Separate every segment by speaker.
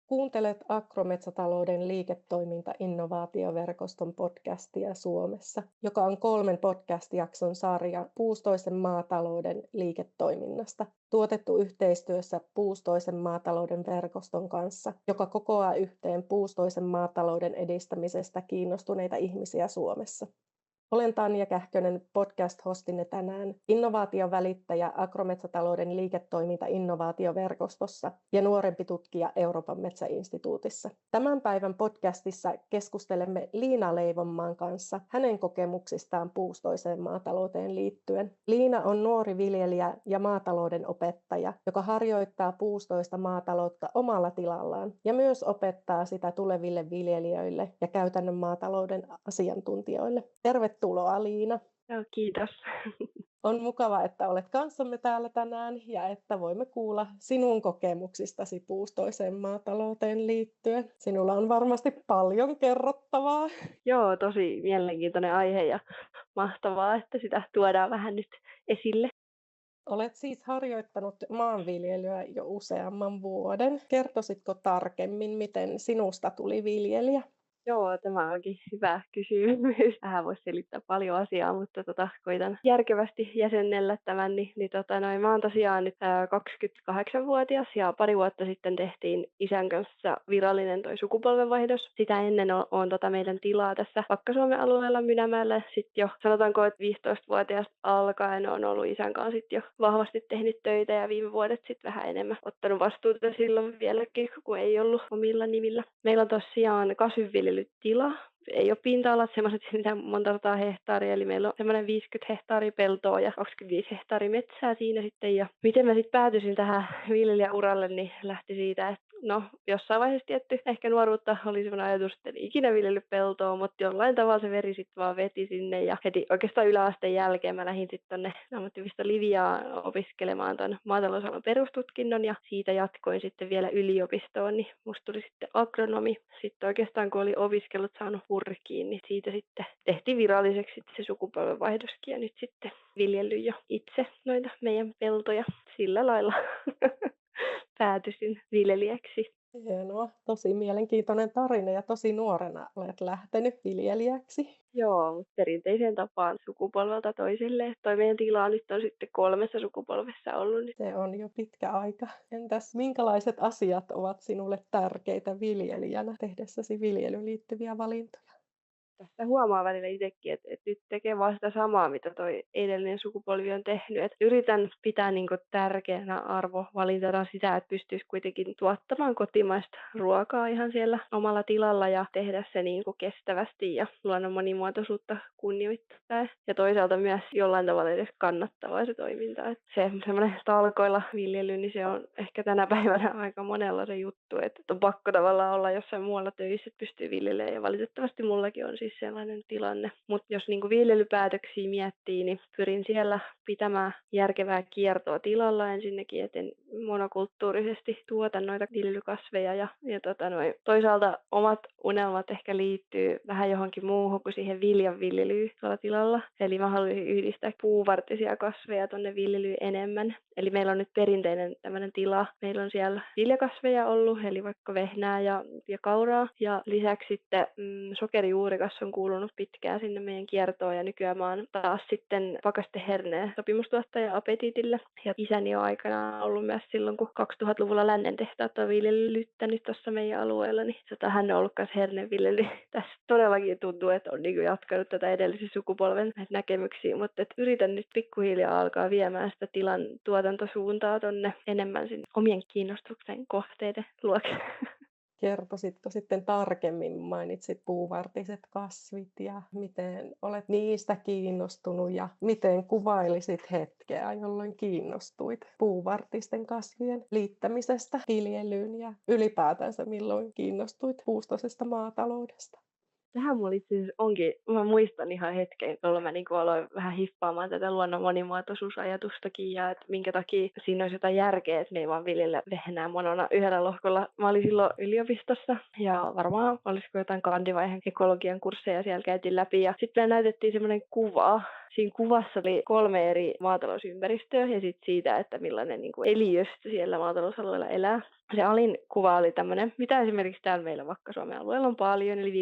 Speaker 1: Kuuntelet Agrometsätalouden liiketoiminta-innovaatioverkoston podcastia Suomessa, joka on 3 podcast-jakson sarja puustoisen maatalouden liiketoiminnasta, tuotettu yhteistyössä puustoisen maatalouden verkoston kanssa, joka kokoaa yhteen puustoisen maatalouden edistämisestä kiinnostuneita ihmisiä Suomessa. Olen Tanja Kähkönen, podcast-hostinne tänään, innovaatiovälittäjä Agrometsätalouden liiketoiminta-innovaatioverkostossa ja nuorempi tutkija Euroopan metsäinstituutissa. Tämän päivän podcastissa keskustelemme Liina Leivonmaan kanssa hänen kokemuksistaan puustoiseen maatalouteen liittyen. Liina on nuori viljelijä ja maatalouden opettaja, joka harjoittaa puustoista maataloutta omalla tilallaan ja myös opettaa sitä tuleville viljelijöille ja käytännön maatalouden asiantuntijoille. Tervetuloa, Liina.
Speaker 2: Joo, kiitos.
Speaker 1: On mukava, että olet kanssamme täällä tänään ja että voimme kuulla sinun kokemuksistasi puustoiseen maatalouteen liittyen. Sinulla on varmasti paljon kerrottavaa.
Speaker 2: Joo, tosi mielenkiintoinen aihe ja mahtavaa, että sitä tuodaan vähän nyt esille.
Speaker 1: Olet siis harjoittanut maanviljelyä jo useamman vuoden. Kertoisitko tarkemmin, miten sinusta tuli viljelijä?
Speaker 2: Joo, tämä onkin hyvä kysymys. Tähän voisi selittää paljon asiaa, mutta koitan järkevästi jäsennellä tämän. Mä oon tosiaan nyt 28-vuotias ja pari vuotta sitten tehtiin isän kanssa virallinen toi sukupolvenvaihdos. Sitä ennen on meidän tilaa tässä Vakka-Suomen alueella Mynämäellä. Sitten jo sanotaanko, että 15-vuotiaasta alkaen on ollut isän kanssa jo vahvasti tehnyt töitä ja viime vuodet sitten vähän enemmän ottanut vastuuta silloin vieläkin, kun ei ollut omilla nimillä. Meillä on tosiaan kasvinviljelytila. Ei ole pinta-alat semmoiset monta sataa hehtaaria, eli meillä on semmoinen 50 hehtaaria peltoa ja 25 hehtaaria metsää siinä sitten. Ja miten mä sitten päätyisin tähän viljelijäuralle, niin lähti siitä, että jossain vaiheessa tietty ehkä nuoruutta oli semmoinen ajatus, että en ikinä viljellyt peltoa, mutta jollain tavalla se veri sitten vaan veti sinne. Ja heti oikeastaan yläasteen jälkeen mä lähdin sitten tonne ammattivisto Liviaan opiskelemaan ton maatalousalan perustutkinnon ja siitä jatkoin sitten vielä yliopistoon, niin musta tuli sitten agronomi. Sitten oikeastaan kun oli opiskellut saanut purkiin, niin siitä sitten tehtiin viralliseksi se sukupolvenvaihdoskin ja nyt sitten viljellyt jo itse noita meidän peltoja sillä lailla. Päätyisin viljelijäksi.
Speaker 1: Hienoa, tosi mielenkiintoinen tarina ja tosi nuorena olet lähtenyt viljelijäksi.
Speaker 2: Joo, mutta perinteiseen tapaan sukupolvelta toiselle. Toi meidän tila nyt on sitten 3 sukupolvessa ollut.
Speaker 1: Se on jo pitkä aika. Entäs minkälaiset asiat ovat sinulle tärkeitä viljelijänä tehdessäsi viljelyyn liittyviä valintoja?
Speaker 2: Tästä huomaa välillä itsekin, että nyt tekee vaan sitä samaa, mitä toi edellinen sukupolvi on tehnyt. Et yritän pitää tärkeänä arvovalintana sitä, että pystyisi kuitenkin tuottamaan kotimaista ruokaa ihan siellä omalla tilalla ja tehdä se kestävästi ja luonnon monimuotoisuutta kunnioittaen. Ja toisaalta myös jollain tavalla edes kannattavaa se toiminta. Et se semmoinen talkoilla viljely, niin se on ehkä tänä päivänä aika monella se juttu, että on pakko tavallaan olla jossain muualla töissä, että pystyy viljelemään. Ja valitettavasti mullakin on siis sellainen tilanne. Mutta jos viljelypäätöksiä miettii, niin pyrin siellä pitämään järkevää kiertoa tilalla ensinnäkin, että en monokulttuurisesti tuota noita viljelykasveja. Ja toisaalta omat unelmat ehkä liittyy vähän johonkin muuhun kuin siihen viljanviljelyyn tuolla tilalla. Eli mä haluaisin yhdistää puuvartisia kasveja tuonne viljelyyn enemmän. Eli meillä on nyt perinteinen tämmöinen tila. Meillä on siellä viljakasveja ollut, eli vaikka vehnää ja kauraa. Ja lisäksi sitten sokerijuurikas on kuulunut pitkään sinne meidän kiertoon ja nykyään mä oon taas sitten pakasteherneen sopimustuottaja Apetitille. Ja isäni on aikanaan ollut myös silloin, kun 2000-luvulla lännen tehtaat on viljelyttänyt tuossa meidän alueella, niin hän on ollut myös herneviljely. Tässä todellakin tuntuu, että on jatkanut tätä edellisen sukupolven näkemyksiä, mutta yritän nyt pikkuhiljaa alkaa viemään sitä tilan tuotantosuuntaa tonne enemmän sinne omien kiinnostuksen kohteiden luokse.
Speaker 1: Kertoisitko sitten tarkemmin, mainitsit puuvartiset kasvit ja miten olet niistä kiinnostunut ja miten kuvailisit hetkeä, jolloin kiinnostuit puuvartisten kasvien liittämisestä viljelyyn ja ylipäätänsä milloin kiinnostuit puustoisesta maataloudesta?
Speaker 2: Tähän mulla itse asiassa onkin, mä muistan ihan hetken, jolloin mä aloin vähän hiffaamaan tätä luonnon monimuotoisuusajatustakin ja että minkä takia siinä olisi jotain järkeä, että me ei vaan viljellä vehnää monona yhdellä lohkolla. Mä olin silloin yliopistossa ja varmaan olisiko jotain kandivaiheen ekologian kursseja siellä käytiin läpi ja sitten me näytettiin semmoinen kuva siinä kuvassa oli 3 eri maatalousympäristöä ja sitten siitä, että millainen niin kuin eliöstö siellä maatalousalueella elää. Se alin kuva oli tämmöinen, mitä esimerkiksi täällä meillä Vakka-Suomen alueella on paljon, eli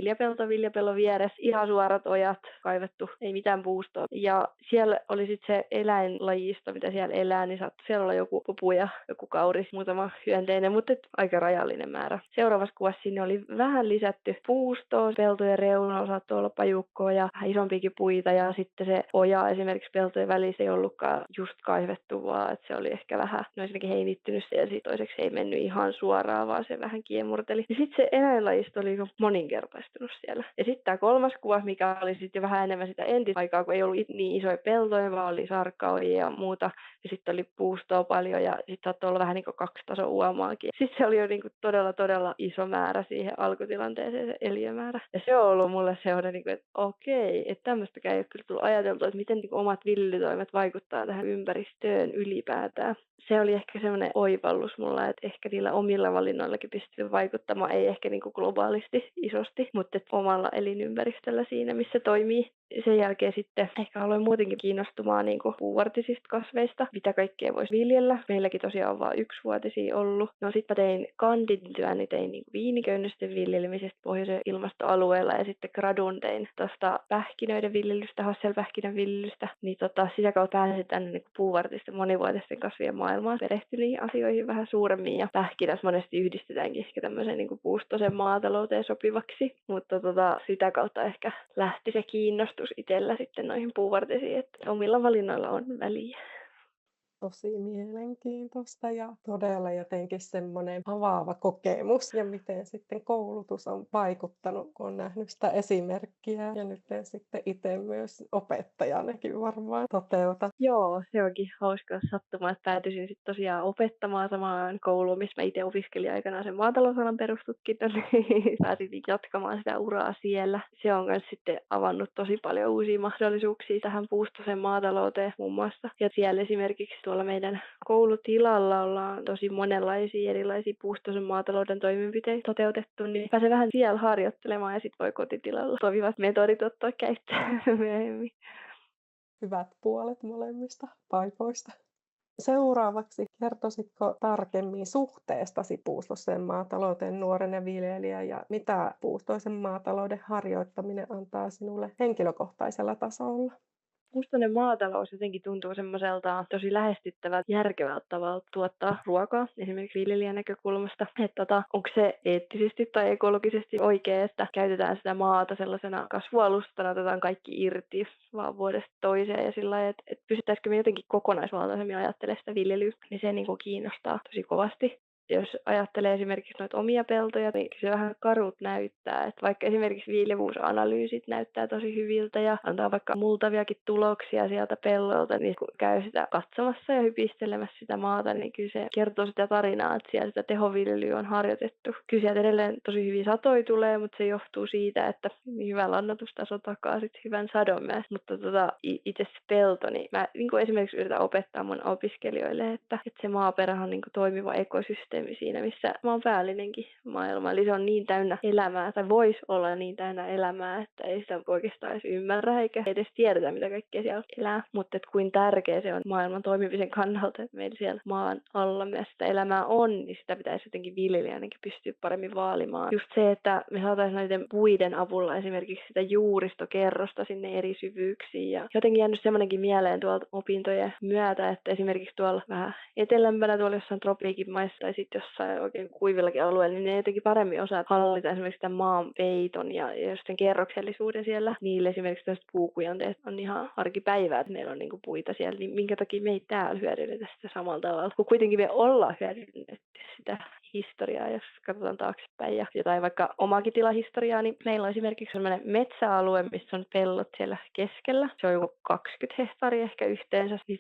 Speaker 2: viljapellon vieressä, ihan suorat ojat, kaivettu, ei mitään puustoa. Ja siellä oli sitten se eläinlajisto, mitä siellä elää, niin saattoi siellä olla joku pupu ja joku kauris, muutama hyönteinen, mutta aika rajallinen määrä. Seuraavassa kuvassa sinne oli vähän lisätty puustoa, peltojen reunalla saattoi olla pajukkoa ja vähän isompiakin puita, ja sitten se oja esimerkiksi peltojen välissä ei ollutkaan just kaivettu, vaan että se oli ehkä vähän, no ensinnäkin heinittynyt ja toiseksi ei mennyt ihan suoraan, vaan se vähän kiemurteli. Ja sitten se eläinlajisto oli moninkertaistunut siellä. Ja sitten tämä 3. kuva, mikä oli sitten jo vähän enemmän sitä entistä aikaa, kun ei ollut niin isoja peltoja, vaan oli sarkaojia ja muuta. Ja sitten oli puustoa paljon ja sitten saattoi olla vähän niin kuin 2 tason uomaakin. Sitten se oli jo niin kuin todella iso määrä siihen alkutilanteeseen, se eliömäärä. Ja se on ollut mulle sellainen, niin kuin, että okei, että tämmöistäkään ei ole kyllä tullut ajateltua, että miten niin kuin omat viljelytoimet vaikuttaa tähän ympäristöön ylipäätään. Se oli ehkä semmoinen oivallus mulla, että ehkä niillä omilla valinnoillakin pystyy vaikuttamaan, ei ehkä niin kuin globaalisti isosti, mutta omalla elinympäristöllä siinä, missä toimii. Sen jälkeen sitten ehkä aloin muutenkin kiinnostumaan niin kuin puuvartisista kasveista, mitä kaikkea voisi viljellä. Meilläkin tosiaan on vain 1-vuotisia ollut. No sitten mä tein kandintyöni, tein niin kuin viiniköynnösten viljelemisestä pohjoisen ilmastoalueella ja sitten gradun tein tuosta pähkinöiden viljelystä, hasselpähkinän viljelystä. Niin sitä kautta pääsin tänne niin kuin puuvartisten monivuotisten kasvien maailmaan, perehtyin niihin asioihin vähän suuremmin ja pähkinät monesti yhdistetäänkin ehkä tämmöisen niin kuin puustoisen maatalouteen sopivaksi, mutta sitä kautta ehkä lähti se kiinnostus itsellä sitten noihin puuvartisiin, että omilla valinnoilla on väliä.
Speaker 1: Tosi mielenkiintoista ja todella jotenkin semmoinen avaava kokemus. Ja miten sitten koulutus on vaikuttanut, kun on nähnyt sitä esimerkkiä ja nyt sitten itse myös opettajanakin varmaan toteuta.
Speaker 2: Joo, se onkin hauska sattuma, että päätyisin sitten tosiaan opettamaan samaan kouluun, missä mä itse opiskelin aikanaan sen maatalousalan perustutkinnon, niin pääsin jatkamaan sitä uraa siellä. Se on myös sitten avannut tosi paljon uusia mahdollisuuksia tähän puustoisen maatalouteen muun muassa. Ja siellä esimerkiksi tuolla meidän koulutilalla ollaan tosi monenlaisia erilaisia puustoisen maatalouden toimenpiteitä toteutettu, niin pääsee vähän siellä harjoittelemaan ja sitten voi kotitilalla toimivat metodit ottaa käyttöön myöhemmin.
Speaker 1: Hyvät puolet molemmista paikoista. Seuraavaksi kertoisitko tarkemmin suhteestasi puustoiseen maatalouteen nuorena viljelijä ja mitä puustoisen maatalouden harjoittaminen antaa sinulle henkilökohtaisella tasolla?
Speaker 2: Puustoinen maatalous jotenkin tuntuu semmoiselta tosi lähestyttävältä, järkevältä tavalla tuottaa ruokaa, esimerkiksi viljelijän näkökulmasta. Että onko se eettisesti tai ekologisesti oikein, että käytetään sitä maata sellaisena kasvualustana, otetaan kaikki irti vaan vuodesta toiseen ja sillä lailla, että pystyttäisikö me jotenkin kokonaisvaltaisemmin ajattelemaan sitä viljelyä, niin se niin kuin kiinnostaa tosi kovasti. Jos ajattelee esimerkiksi noita omia peltoja, niin se vähän karut näyttää. Että vaikka esimerkiksi viilevuusanalyysit näyttää tosi hyviltä ja antaa vaikka multaviakin tuloksia sieltä pellolta, niin kun käy sitä katsomassa ja hypistelemässä sitä maata, niin kyllä se kertoo sitä tarinaa, että siellä sitä tehoviljelyä on harjoitettu. Kyllä sieltä edelleen tosi hyviä satoja tulee, mutta se johtuu siitä, että hyvä lannatustaso takaa sitten hyvän sadon myös. Mutta itse se pelto, niin mä niin esimerkiksi yritän opettaa mun opiskelijoille, että se maaperä on niin toimiva ekosysteemi siinä, missä maanpäällinenkin maailma. Eli se on niin täynnä elämää, tai voisi olla niin täynnä elämää, että ei sitä oikeastaan edes ymmärrä, eikä edes tiedetä, mitä kaikkea siellä elää. Mutta kuin tärkeä se on maailman toimimisen kannalta, että meillä siellä maan alla myös sitä elämää on, niin sitä pitäisi jotenkin viljelijänkin pystyä paremmin vaalimaan. Just se, että me saataisiin näiden puiden avulla esimerkiksi sitä juuristokerrosta sinne eri syvyyksiin. Ja jotenkin jäänyt semmoinenkin mieleen tuolta opintojen myötä, että esimerkiksi tuolla vähän etelämpänä, tuolla jossain tropiikin maissa tai sitten jossain oikein kuivillakin alueilla, niin ne jotenkin paremmin osaa hallita esimerkiksi tämän maan peiton ja just sen kerroksellisuuden siellä. Niille esimerkiksi tästä puukujanteet on ihan arkipäivää, että meillä on niinku puita siellä, niin minkä takia me ei täällä hyödynnetä sitä samalla tavalla, kun kuitenkin me ollaan hyödynnetty sitä historiaa, jos katsotaan taaksepäin ja jotain vaikka omakin tilahistoriaa, niin meillä on esimerkiksi sellainen metsäalue, missä on pellot siellä keskellä. Se on joku 20 hehtaaria ehkä yhteensä. Niin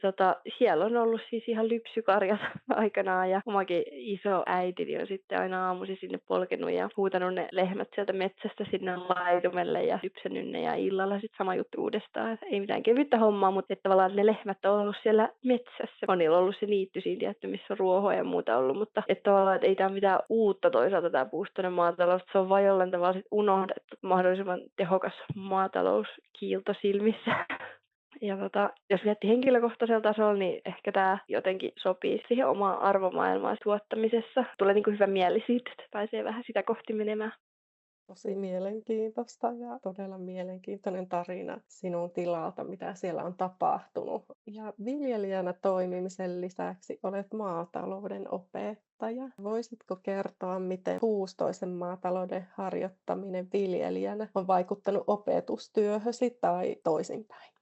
Speaker 2: siellä on ollut siis ihan lypsykarjat aikanaan ja omakin iso äitini on sitten aina aamuisin sinne polkenut ja huutanut ne lehmät sieltä metsästä sinne laitumelle ja lypsänyt ne ja illalla sitten sama juttu uudestaan. Et ei mitään kevyttä hommaa, mutta että tavallaan ne lehmät on ollut siellä metsässä. Monilla on ollut se niitty siinä tietty, missä on ruohoa ja muuta ollut, mutta että tavallaan että ei tämä mitään uutta toisaalta tämä puustoinen maatalous. Se on vain jollain tavalla sit unohdettu mahdollisimman tehokas maatalous kiiltosilmissä. Ja jos miettii henkilökohtaisella tasolla, niin ehkä tämä jotenkin sopii siihen omaan arvomaailmaan tuottamisessa. Tulee niin kuin hyvä mieli siitä, että pääsee vähän sitä kohti menemään.
Speaker 1: Tosi mielenkiintoista ja todella mielenkiintoinen tarina sinun tilalta, mitä siellä on tapahtunut. Ja viljelijänä toimimisen lisäksi olet maatalouden opettaja. Voisitko kertoa, miten puustoisen maatalouden harjoittaminen viljelijänä on vaikuttanut opetustyöhösi tai toisinpäin?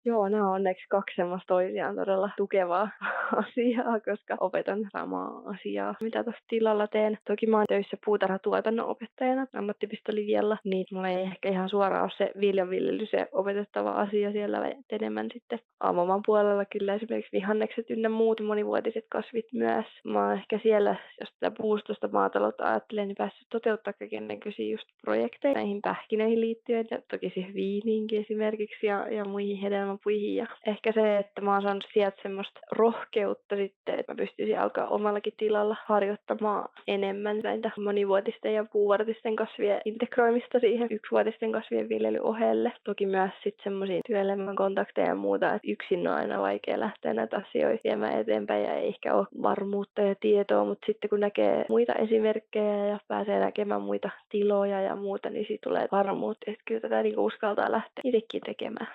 Speaker 2: Joo, nämä on onneksi kaksi semmoista toisiaan todella tukevaa asiaa, koska opetan samaa asiaa, mitä tuossa tilalla teen. Toki mä oon töissä puutarhatuotannon opettajana ammattipistolivialla, niin mulla ei ehkä ihan suoraan ole se viljanviljely se opetettava asia siellä, vaan enemmän sitten avoman puolella kyllä esimerkiksi vihannekset ynnä muut monivuotiset kasvit myös. Mä oon ehkä siellä, jos tätä puustosta maataloutta ajattelee, niin päässyt toteuttaa kaikennäköisiä just projekteja näihin pähkinöihin liittyen ja toki siihen viiniinkin esimerkiksi ja muihin hedelmäpuihin. Ja ehkä se, että mä oon saanut sieltä semmoista rohkeutta sitten, että mä pystyisin alkaa omallakin tilalla harjoittamaan enemmän näitä monivuotisten ja puuvartisten kasvien integroimista siihen yksivuotisten kasvien viljelyn ohelle. Toki myös sitten semmoisia työelämän kontakteja ja muuta, että yksin on aina vaikea lähteä näitä asioita viemään eteenpäin ja ei ehkä ole varmuutta ja tietoa, mutta sitten kun näkee muita esimerkkejä ja pääsee näkemään muita tiloja ja muuta, niin siitä tulee varmuutta, että kyllä tätä niin uskaltaa lähteä itsekin tekemään.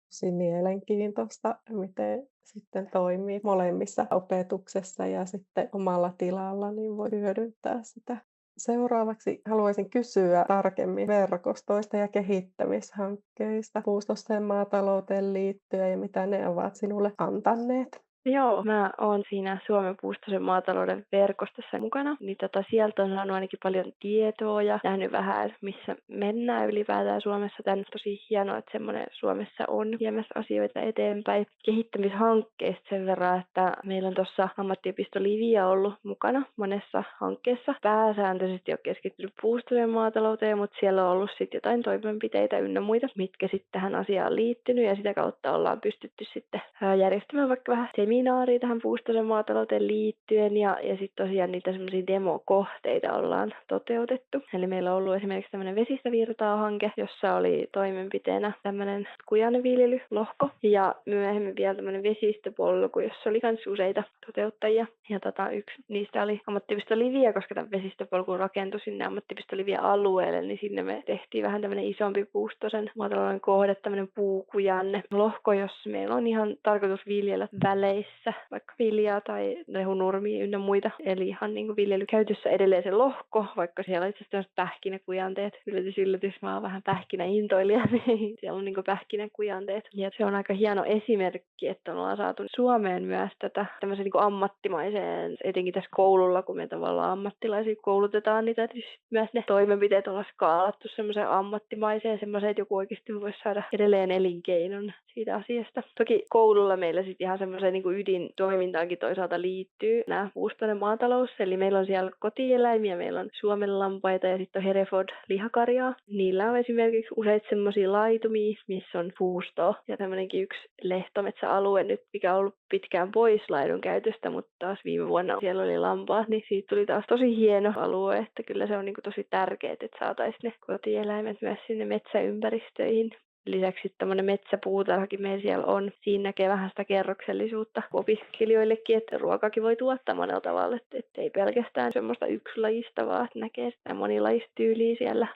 Speaker 1: Tosi mielenkiintoista, miten sitten toimii molemmissa opetuksessa ja sitten omalla tilalla, niin voi hyödyntää sitä. Seuraavaksi haluaisin kysyä tarkemmin verkostoista ja kehittämishankkeista puustoiseen maatalouteen liittyen ja mitä ne ovat sinulle antaneet.
Speaker 2: Joo, mä oon siinä Suomen puustoisen maatalouden verkostossa mukana. Niin sieltä on saanut ainakin paljon tietoa ja nähnyt vähän, että missä mennään ylipäätään Suomessa. Tän on tosi hienoa, että semmoinen Suomessa on viemässä asioita eteenpäin. Kehittämishankkeista sen verran, että meillä on tuossa ammattiopisto Livia ollut mukana monessa hankkeessa. Pääsääntöisesti on keskittynyt puustoisen maatalouteen, mutta siellä on ollut sitten jotain toimenpiteitä ynnä muita, mitkä sitten tähän asiaan liittynyt ja sitä kautta ollaan pystytty sitten järjestämään vaikka vähän seminaaria tähän puustoisen maatalouteen liittyen ja sitten tosiaan niitä semmoisia demokohteita ollaan toteutettu. Eli meillä on ollut esimerkiksi tämmöinen vesistä-virtaa-hanke, jossa oli toimenpiteenä tämmöinen kujanviljelylohko ja myöhemmin vielä tämmöinen vesistöpolku, jossa oli myös useita toteuttajia. Ja yksi niistä oli ammattipisto Livia, koska tämä vesistöpolku rakentui sinne ammattipisto Livia alueelle, niin sinne me tehtiin vähän tämmöinen isompi puustoisen maatalouden kohde, tämmöinen puukujanne lohko, jossa meillä on ihan tarkoitus viljellä väleissä, vaikka viljaa tai rehunurmia ynnä muita. Eli ihan niin kuin viljelykäytössä edelleen se lohko, vaikka siellä on itse asiassa pähkinäkujanteet. Yllätys, mä oon vähän pähkinäintoilija, niin siellä on niin kuin pähkinäkujanteet. Ja se on aika hieno esimerkki, että ollaan saatu Suomeen myös tätä tämmöisen niin kuin ammattimaiseen, etenkin tässä koululla, kun me tavallaan ammattilaisia koulutetaan, niin täytyy myös ne toimenpiteet olla skaalattu semmoiseen ammattimaiseen, semmoiseen, että joku oikeasti voisi saada edelleen elinkeinon siitä asiasta. Toki koululla meillä sitten ihan semmoiseen niin kuin ydintoimintaankin toisaalta liittyy nämä puustoinen maatalous, eli meillä on siellä kotieläimiä, meillä on suomenlampaita ja sitten on Hereford lihakarjaa. Niillä on esimerkiksi useita semmoisia laitumia, missä on puustoa ja tämmöinenkin yksi lehtometsäalue nyt, mikä on ollut pitkään pois laidun käytöstä, mutta taas viime vuonna siellä oli lampaat, niin siitä tuli taas tosi hieno alue, että kyllä se on niin kuin tosi tärkeää, että saataisiin ne kotieläimet myös sinne metsäympäristöihin. Lisäksi tämmöinen metsäpuutarhakin meillä siellä on. Siinä näkee vähän sitä kerroksellisuutta opiskelijoillekin, että ruokakin voi tuottaa monella tavalla, että ei pelkästään semmoista yksilajista, vaan että näkee sitä monilajista tyyliä siellä.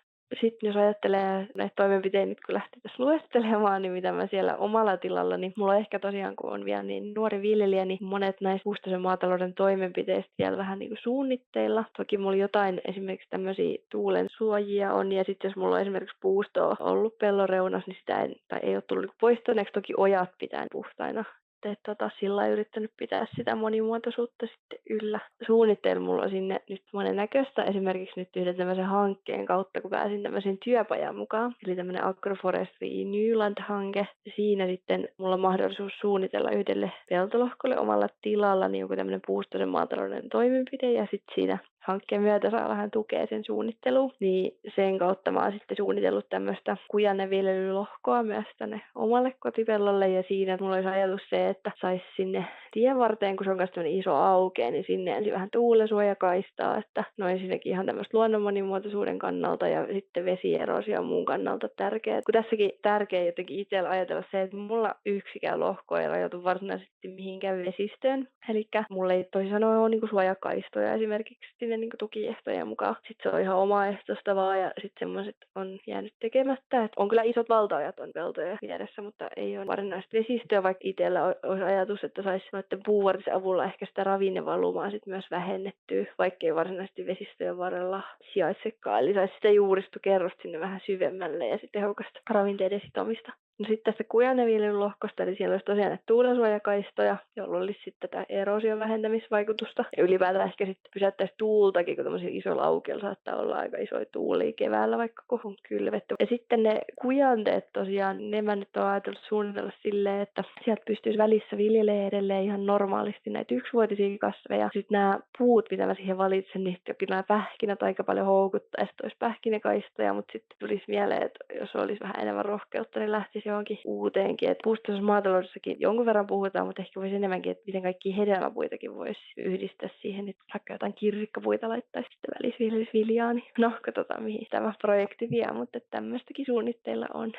Speaker 2: Sitten jos ajattelee näitä toimenpiteitä, nyt kun lähtee tässä luestelemaan, niin mitä mä siellä omalla tilalla, niin mulla on ehkä tosiaan, kun on vielä niin nuori viljelijä, niin monet näistä puustoisen maatalouden toimenpiteistä vielä vähän niin kuin suunnitteilla. Toki mulla jotain esimerkiksi tämmöisiä tuulen suojia on, ja sitten jos mulla on esimerkiksi puustoa ollut pellon reunassa, niin sitä ei ole tullut poistuneeksi. Toki ojat pitää puhtaina. Että sillä yrittänyt pitää sitä monimuotoisuutta sitten yllä. Suunnittelu mulla on sinne nyt monennäköistä. Esimerkiksi nyt yhden tämmöisen hankkeen kautta, kun pääsin tämmöisen työpajan mukaan. Eli tämmöinen Agroforestry Nyland-hanke. Siinä sitten mulla on mahdollisuus suunnitella yhdelle peltolohkolle omalla tilalla niin joku tämmöinen puustoisen maatalouden toimenpide. Ja sitten siinä hankkeen myötä saa vähän tukea sen suunnitteluun, niin sen kautta mä oon sitten suunnitellut tämmöistä kujanneviljelylohkoa myös tänne omalle kotipellolle, ja siinä mulla olisi ajatus se, että saisi sinne tien varteen, kun se on myös tämmöinen iso aukea, niin sinne ensin vähän tuulensuojakaistaa, että no ensinnäkin ihan tämmöistä luonnon monimuotoisuuden kannalta ja sitten vesieroosion muun kannalta tärkeää. Kun tässäkin tärkeää jotenkin itsellä ajatella se, että mulla yksikään lohko ei rajoitu varsinaisesti mihinkään vesistöön. Eli mulla ei toisin sanoen ole niin suojakaistoja esimerkiksi sinne niin tukiehtojen mukaan. Sitten se on ihan omaehtoista vaan ja sitten semmoiset on jäänyt tekemättä. Et on kyllä isot valtaajat on peltoja vieressä, mutta ei ole varsinaisesti vesistöä, vaikka itsellä olisi ajatus, että saisi noiden puuvartisen avulla ehkä sitä ravinnevalumaa sit myös vähennettyä, vaikkei varsinaisesti vesistöjen varrella sijaitsekaan. Eli saisi sitä juuristokerrosta sinne vähän syvemmälle ja sitten tehokasta ravinteiden sitomista. No sitten tästä kujanneviljelyn-lohkosta, eli siellä olisi tosiaan näitä tuulensuojakaistoja, jolla olisi sitten tätä eroosion vähentämisvaikutusta. Ja ylipäätään ehkä sitten pysäyttäisi tuultakin, kun tämmöisillä isoilla aukilla saattaa olla aika isoja tuulia keväällä, vaikka kun on kylvetty. Ja sitten ne kujanteet tosiaan, ne mä nyt olen ajatellut suunnitella silleen, että sieltä pystyisi välissä viljelemään edelleen ihan normaalisti näitä yksivuotisia kasveja. Sitten nämä puut, mitä mä siihen valitsen, niin jokin nämä pähkinät aika paljon houkuttaisi, että olisi pähkinäkaistoja, mutta sitten tulisi mieleen, että jos olisi vähän enemmän rohkeutta, niin lähtisi johonkin uuteenkin. Että puustoisessa maataloudessakin jonkun verran puhutaan, mutta ehkä voisi enemmänkin, että miten kaikkia hedelmäpuitakin voisi yhdistää siihen, että vaikka jotain kirsikkapuita laittaisi sitten välissä viljaa, niin no, katsotaan mihin tämä projekti vie, mutta tämmöistäkin suunnitteilla on.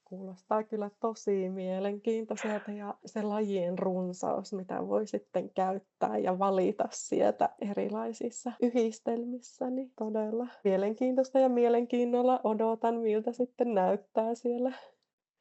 Speaker 1: Kuulostaa kyllä tosi mielenkiintoiselta ja se lajien runsaus, mitä voi sitten käyttää ja valita sieltä erilaisissa yhdistelmissä, niin todella mielenkiintoista ja mielenkiinnolla odotan, miltä sitten näyttää siellä.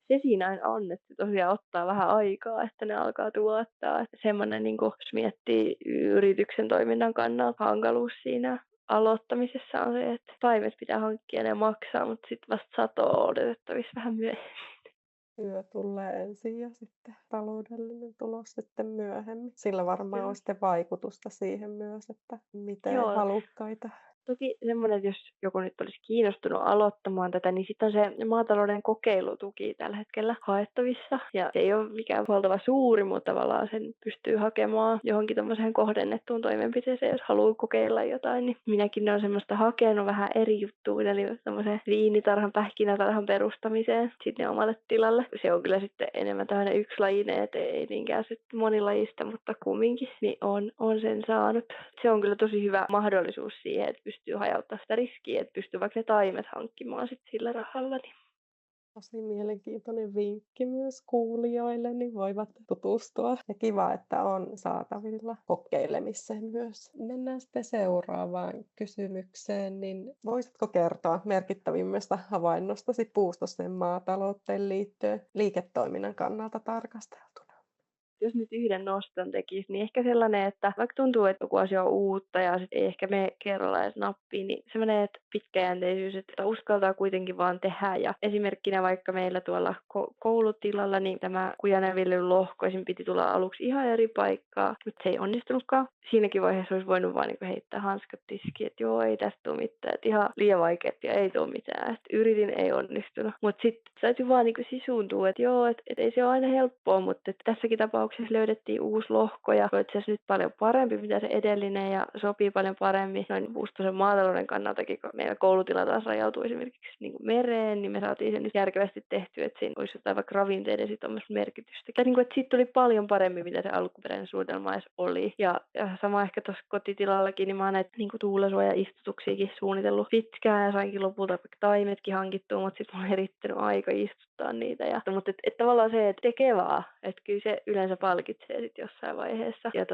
Speaker 2: Se siinä on, että se tosiaan ottaa vähän aikaa, että ne alkaa tuottaa. Että semmoinen, niin jos miettii yrityksen toiminnan kannalta, hankaluus siinä aloittamisessa on se, että taimet pitää hankkia ja ne maksaa, mutta sitten vasta satoa on odotettavissa vähän myöhemmin.
Speaker 1: Työ tulee ensin ja sitten taloudellinen tulos sitten myöhemmin. Sillä varmaan
Speaker 2: Kyllä.
Speaker 1: on sitten vaikutusta siihen myös, että miten
Speaker 2: Joo.
Speaker 1: halukkaita.
Speaker 2: Toki semmoinen, että jos joku nyt olisi kiinnostunut aloittamaan tätä, niin sitten on se maatalouden kokeilutuki tällä hetkellä haettavissa. Ja se ei ole mikään valtava suuri, mutta tavallaan sen pystyy hakemaan johonkin tämmöiseen kohdennettuun toimenpiteeseen, jos haluaa kokeilla jotain. Niin minäkin olen semmoista hakenut vähän eri juttuja, eli tämmöiseen viinitarhan, pähkinätarhan perustamiseen sitten omalle tilalle. Se on kyllä sitten enemmän tämmöinen yksilajinen, että ei niinkään sitten monilajista, mutta kumminkin, niin on sen saanut. Se on kyllä tosi hyvä mahdollisuus siihen, että pystyy hajauttamaan sitä riskiä, että pystyy vaikka ne taimet hankkimaan sit sillä rahalla. Niin.
Speaker 1: Tosi mielenkiintoinen vinkki myös kuulijoille, niin voivat tutustua. Ja kiva, että on saatavilla kokeilemiseen myös. Mennään sitten seuraavaan kysymykseen, niin voisitko kertoa merkittävimmästä havainnostasi puustoisen maatalouteen liittyen liiketoiminnan kannalta tarkasteltuna?
Speaker 2: Jos nyt yhden noston tekisi, niin ehkä sellainen, että vaikka tuntuu, että joku asia on uutta ja sit ei ehkä mene kerralla edes nappiin, niin semmoinen, että pitkäjänteisyys, että uskaltaa kuitenkin vaan tehdä. Ja esimerkkinä vaikka meillä tuolla koulutilalla, niin tämä kujanneviljelyn lohkoisin piti tulla aluksi ihan eri paikkaa, mutta se ei onnistunutkaan. Siinäkin vaiheessa olisi voinut vaan niin heittää hanskat tiskiin, että joo, ei tästä tule mitään, että ihan liian vaikeaa ja ei tule mitään. Että yritin, ei onnistunut. Mutta sitten täytyy vaan niin sisuuntua, että joo, että ei se ole aina helppoa, mutta tässäkin tapauksessa löydettiin uusi lohko ja se on itse asiassa nyt paljon parempi, mitä se edellinen ja sopii paljon paremmin noin puustoisen maatalouden kannaltakin, kun meillä koulutila taas rajautuu esimerkiksi niin kuin mereen, niin me saatiin sen nyt järkevästi tehtyä, että siinä olisi jotain vaikka ravinteiden sitomista merkitystä. Tai niin kuin, että siitä tuli paljon paremmin, mitä se alkuperäinen suunnitelma edes oli. Ja sama ehkä tuossa kotitilallakin, niin mä oon näitä niin tuulensuojaistutuksiakin suunnitellut pitkään ja sainkin lopulta vaikka taimetkin hankittua, mutta sitten mulla on erittänyt aika istuttaa niitä. Mutta tavallaan se, että tekee vaan, että kyllä se yleensä palkitsee sitten jossain vaiheessa. Ja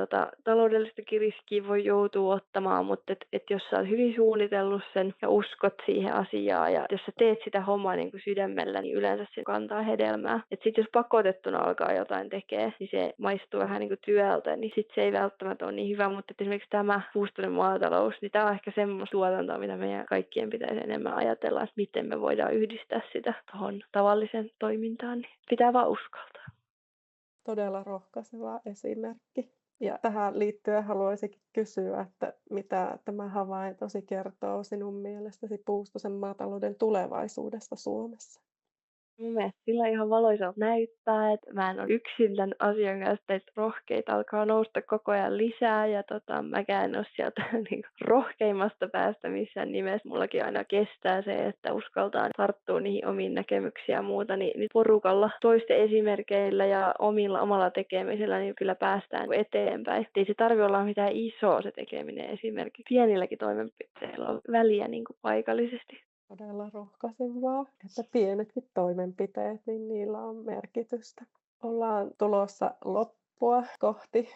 Speaker 2: taloudellistakin riskiä voi joutua ottamaan, mutta et jos sä oot hyvin suunnitellut sen ja uskot siihen asiaan ja jos sä teet sitä hommaa niin kuin sydämellä, niin yleensä se kantaa hedelmää. Että sitten jos pakotettuna alkaa jotain tekee, niin se maistuu vähän niin kuin työltä, niin sitten se ei välttämättä ole niin hyvä. Mutta esimerkiksi tämä puustoinen maatalous, niin tämä on ehkä semmoista tuotantoa, mitä meidän kaikkien pitäisi enemmän ajatella, että miten me voidaan yhdistää sitä tuohon tavalliseen toimintaan, niin pitää vaan uskaltaa.
Speaker 1: Todella rohkaiseva esimerkki. Ja tähän liittyen haluaisinkin kysyä, että mitä tämä havaintosi kertoo sinun mielestäsi puustoisen maatalouden tulevaisuudesta Suomessa?
Speaker 2: Mun mielestä sillä ihan valoisalta näyttää, että mä en ole yksin tämän asian kanssa, että rohkeita alkaa nousta koko ajan lisää ja mäkään en ole sieltä niin rohkeimmasta päästä missään nimessä. Mullakin aina kestää se, että uskaltaa tarttua niihin omiin näkemyksiin ja muuta, niin porukalla toisten esimerkkeillä ja omalla tekemisellä niin kyllä päästään eteenpäin. Ei se tarvitse olla mitään isoa se tekeminen esimerkiksi. Pienilläkin toimenpiteillä on väliä niin kuin paikallisesti.
Speaker 1: Todella rohkaisevaa, että pienetkin toimenpiteet, niin niillä on merkitystä. Ollaan tulossa loppua kohti.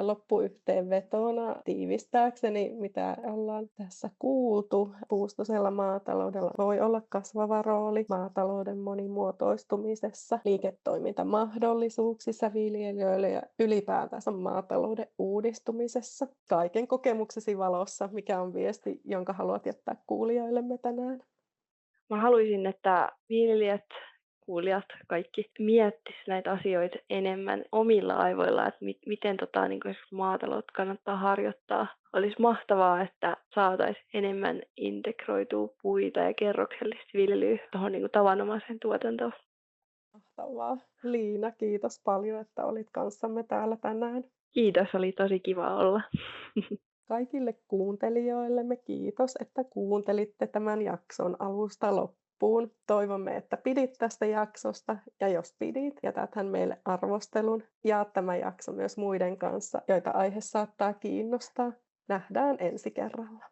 Speaker 1: Loppuyhteenvetona tiivistääkseni, mitä ollaan tässä kuultu. Puustoisella maataloudella voi olla kasvava rooli maatalouden monimuotoistumisessa, liiketoimintamahdollisuuksissa viljelijöille ja ylipäätänsä maatalouden uudistumisessa. Kaiken kokemuksesi valossa, mikä on viesti, jonka haluat jättää kuulijoillemme tänään?
Speaker 2: Mä haluaisin, että viljelijät, kuulijat, kaikki miettis näitä asioita enemmän omilla aivoilla, että miten niin kuin maataloutta kannattaa harjoittaa. Olisi mahtavaa, että saataisiin enemmän integroitua puita ja kerroksellista viljelyä tuohon niin tavanomaiseen tuotantoon.
Speaker 1: Mahtavaa. Liina, kiitos paljon, että olit kanssamme täällä tänään.
Speaker 2: Kiitos, oli tosi kiva olla.
Speaker 1: Kaikille kuuntelijoillemme kiitos, että kuuntelitte tämän jakson alusta loppuun. Toivomme, että pidit tästä jaksosta ja jos pidit, jätäthän meille arvostelun. Jaa tämä jakso myös muiden kanssa, joita aihe saattaa kiinnostaa. Nähdään ensi kerralla.